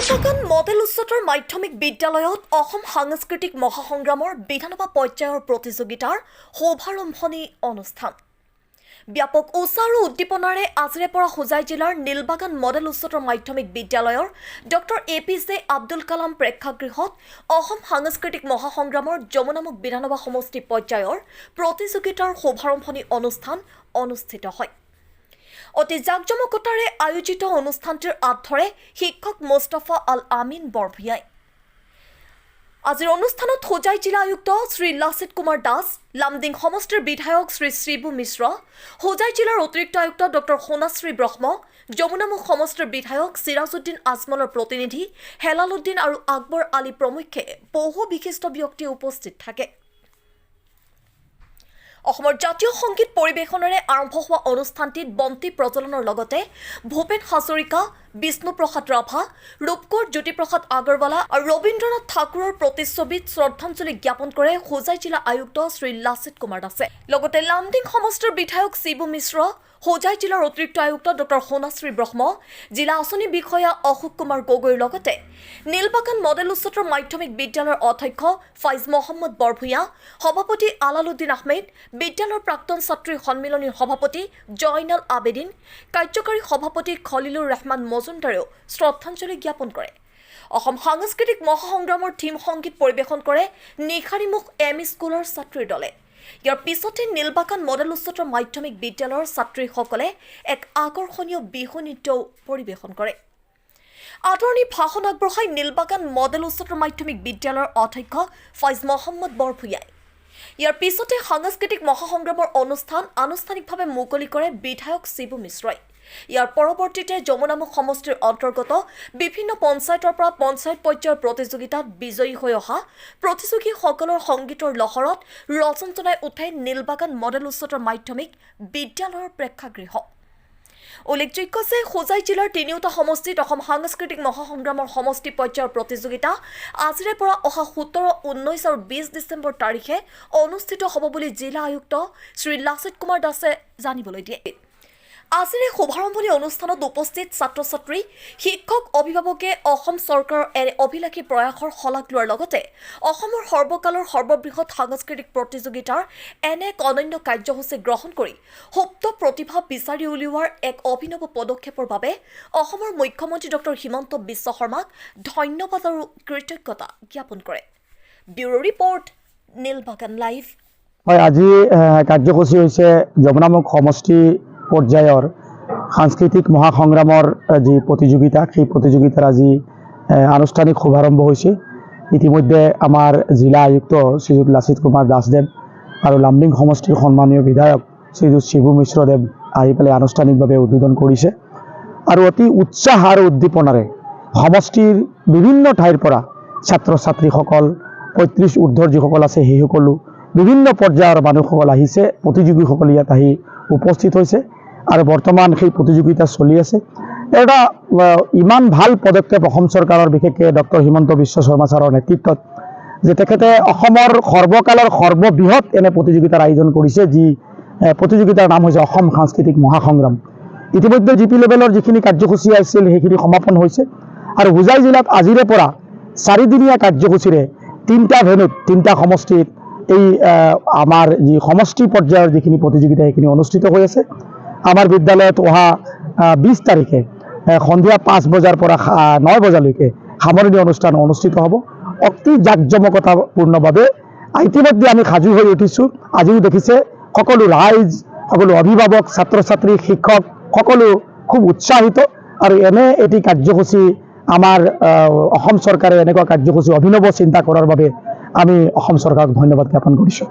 Nilbagan model উচ্চতৰ মাধ্যমিক বিদ্যালয়ত অসম সাংস্কৃতিক মহাসংগ্ৰামৰ বিধানসভা পৰ্যায়ৰ প্ৰতিযোগিতাৰ শুভাৰম্ভণি অনুষ্ঠান ব্যাপক উৎসাহ আৰু উদ্দীপনাৰে আজিৰে পৰা হোজাই জিলাৰ নীলবাগান মডেল উচ্চতৰ মাধ্যমিক বিদ্যালয়ৰ ডক্টৰ APJ আব্দুল কালাম প্ৰেক্ষাগৃহত অসম সাংস্কৃতিক মহাসংগ্ৰামৰ যমুনামুখ বিধানসভা সমষ্টি পৰ্যায়ৰ প্ৰতিযোগিতাৰ শুভাৰম্ভণি অনুষ্ঠান অনুষ্ঠিত হয়। অতি জাকজমকতাৰে আয়োজিত অনুষ্ঠানটিৰ আধাৰে শিক্ষক মুস্তাফা আল আমিন বৰভূঞাই আজিৰ অনুষ্ঠানত হোজাই জিলা আয়ুক্ত শ্ৰী লাচিত কুমাৰ দাস, লামডিং সমষ্টিৰ বিধায়ক শ্ৰী শিবু মিশ্ৰ, হোজাই জিলাৰ অতিৰিক্ত আয়ুক্ত ডক্টৰ সোণাশ্ৰী ব্ৰহ্ম, যমুনামুখ সমষ্টিৰ বিধায়ক সিৰাজউদ্দিন আজমলৰ প্ৰতিনিধি হেলাল উদ্দিন আৰু আকবৰ আলী প্ৰমুখ্যে বহু বিশিষ্ট ব্যক্তি উপস্থিত থাকে। অসমৰ জাতীয় সংগীত পৰিৱেশনেৰে আৰম্ভ হোৱা অনুষ্ঠানটিত বন্তি প্ৰজ্বলনৰ লগতে ভূপেন হাজৰিকা, বিষ্ণুপ্ৰসাদ ৰাভা, ৰূপকোঁৱৰ জ্যোতিপ্ৰসাদ আগৰৱালা আৰু ৰবীন্দ্ৰনাথ ঠাকুৰৰ প্ৰতিচ্ছবিত শ্ৰদ্ধাঞ্জলি জ্ঞাপন কৰে হোজাই জিলা আয়ুক্ত শ্ৰী লাচিত কুমাৰ দাসে। লগতে লামডিং সমষ্টিৰ বিধায়ক শিবু মিশ্ৰ, হোজাই জিলাৰ অতিৰিক্ত আয়ুক্ত ডক্টৰ সোণাশ্ৰী ব্ৰহ্ম, জিলা আঁচনি বিষয়া অশোক কুমাৰ গগৈৰ লগতে নীলবাগান মডেল উচ্চতৰ মাধ্যমিক বিদ্যালয়ৰ অধ্যক্ষ ফাইজ মহম্মদ বৰভূঞা, সভাপতি আলালুদ্দিন আহমেদ, বিদ্যালয়ৰ প্ৰাক্তন ছাত্ৰী সন্মিলনীৰ সভাপতি জয়নাল আবেদিন, কাৰ্যকাৰী সভাপতি খলিলুৰ ৰহমান মজুমদাৰেও শ্ৰদ্ধাঞ্জলি জ্ঞাপন কৰে। অসম সাংস্কৃতিক মহাসংগ্ৰামৰ থিম সংগীত পৰিৱেশন কৰে নিশাৰীমুখ ME স্কুলৰ ছাত্ৰীৰ দলে। ইয়াৰ পিছতে নীলবাগান মডেল উচ্চতৰ মাধ্যমিক বিদ্যালয়ৰ ছাত্ৰীসকলে এক আকৰ্ষণীয় বিহু নৃত্যও পৰিৱেশন কৰে। আদৰণি ভাষণ আগবঢ়াই নীলবাগান মডেল উচ্চতৰ মাধ্যমিক বিদ্যালয়ৰ অধ্যক্ষ ফাইজ মহম্মদ বৰভূঞাই। ইয়াৰ পিছতে সাংস্কৃতিক মহাসংগ্ৰামৰ অনুষ্ঠান আনুষ্ঠানিকভাৱে মুকলি কৰে বিধায়ক শিবু মিশ্ৰই। ইয়াৰ পৰৱৰ্তীতে যমুনামুখ সমষ্টিৰ অন্তৰ্গত বিভিন্ন পঞ্চায়তৰ পৰা পঞ্চায়ত পৰ্যায়ৰ প্ৰতিযোগিতাত বিজয়ী হৈ অহা প্ৰতিযোগীসকলৰ সংগীতৰ লহৰত ৰজন জনাই উঠে নীলবাগান মডেল উচ্চতৰ মাধ্যমিক বিদ্যালয়ৰ প্ৰেক্ষাগৃহ। উল্লেখযোগ্য যে হোজাই জিলাৰ তিনিওটা সমষ্টিত অসম সাংস্কৃতিক মহাসংগ্ৰামৰ সমষ্টি পৰ্যায়ৰ প্ৰতিযোগিতা আজিৰে পৰা অহা 17, 19 আৰু 20 ডিচেম্বৰ তাৰিখে অনুষ্ঠিত হ'ব বুলি জিলা আয়ুক্ত শ্ৰী লাচিত কুমাৰ দাসে জানিবলৈ দিয়ে। আজিৰ এই শুভাৰম্ভণি অনুষ্ঠানত উপস্থিত ছাত্ৰ-ছাত্ৰী, শিক্ষক, অভিভাৱকে অসম চৰকাৰৰ এনে অভিলাষী প্ৰয়াসৰ শলাগ লোৱাৰ লগতে অসমৰ সৰ্বকালৰ সৰ্ববৃহৎ সাংস্কৃতিক প্ৰতিযোগিতাৰ এনে এক অনন্য কাৰ্যসূচী গ্ৰহণ কৰি সুপ্ত প্ৰতিভা বিচাৰি উলিওৱাৰ এক অভিনৱ পদক্ষেপৰ বাবে অসমৰ মুখ্যমন্ত্ৰী ডক্টৰ হিমন্ত বিশ্ব শৰ্মাক ধন্যবাদ আৰু কৃতজ্ঞতা জ্ঞাপন কৰে। Bureau report, Nilbagan live. হয়, আজি কাৰ্যসূচী হৈছে যমুনামুখ সমষ্টি পৰ্যায়ৰ সাংস্কৃতিক মহাসংগ্ৰামৰ যি প্ৰতিযোগিতা, সেই প্ৰতিযোগিতাৰ আজি আনুষ্ঠানিক শুভাৰম্ভ হৈছে। ইতিমধ্যে আমাৰ জিলা আয়ুক্ত শ্ৰীযুত লাচিত কুমাৰ দাসদেৱ আৰু লামডিং সমষ্টিৰ সন্মানীয় বিধায়ক শ্ৰীযুত শিবু মিশ্ৰদেৱ আহি পেলাই আনুষ্ঠানিকভাৱে উদ্বোধন কৰিছে আৰু অতি উৎসাহ আৰু উদ্দীপনাৰে সমষ্টিৰ বিভিন্ন ঠাইৰ পৰা ছাত্ৰ ছাত্ৰীসকল, 35 ঊৰ্ধৰ যিসকল আছে সেই সকলো বিভিন্ন পৰ্যায়ৰ মানুহসকল আহিছে, প্ৰতিযোগীসকল ইয়াত আহি উপস্থিত হৈছে আৰু বৰ্তমান সেই প্ৰতিযোগিতা চলি আছে। এটা ইমান ভাল পদক্ষেপ অসম চৰকাৰৰ, বিশেষকৈ ডক্টৰ হিমন্ত বিশ্ব শৰ্মা ছাৰৰ নেতৃত্বত, যে তেখেতে অসমৰ সৰ্বকালৰ সৰ্ববৃহৎ এনে প্ৰতিযোগিতাৰ আয়োজন কৰিছে, যি প্ৰতিযোগিতাৰ নাম হৈছে অসম সাংস্কৃতিক মহাসংগ্ৰাম। ইতিমধ্যে GP লেভেলৰ যিখিনি কাৰ্যসূচী আছিল সেইখিনি সমাপন হৈছে আৰু হোজাই জিলাত আজিৰে পৰা 4 দিনীয়া কাৰ্যসূচীৰে 3টা ভেন্যুত 3টা সমষ্টিত এই আমাৰ যি সমষ্টি পৰ্যায়ৰ যিখিনি প্ৰতিযোগিতা সেইখিনি অনুষ্ঠিত হৈ আছে। আমাৰ বিদ্যালয়ত অহা 20 তাৰিখে সন্ধিয়া 5 বজাৰ পৰা 9 বজালৈকে সামৰণি অনুষ্ঠান অনুষ্ঠিত হ'ব। অতি জাকজমকতাপূৰ্ণভাৱে ইতিমধ্যে আমি সাজু হৈ উঠিছোঁ। আজিও দেখিছে সকলো ৰাইজ, সকলো অভিভাৱক, ছাত্ৰ ছাত্ৰী, শিক্ষক সকলো খুব উৎসাহিত আৰু এনে এটি কাৰ্যসূচী আমাৰ অসম চৰকাৰে এনেকুৱা কাৰ্যসূচী অভিনৱ চিন্তা কৰাৰ বাবে আমি অসম চৰকাৰক ধন্যবাদ জ্ঞাপন কৰিছোঁ।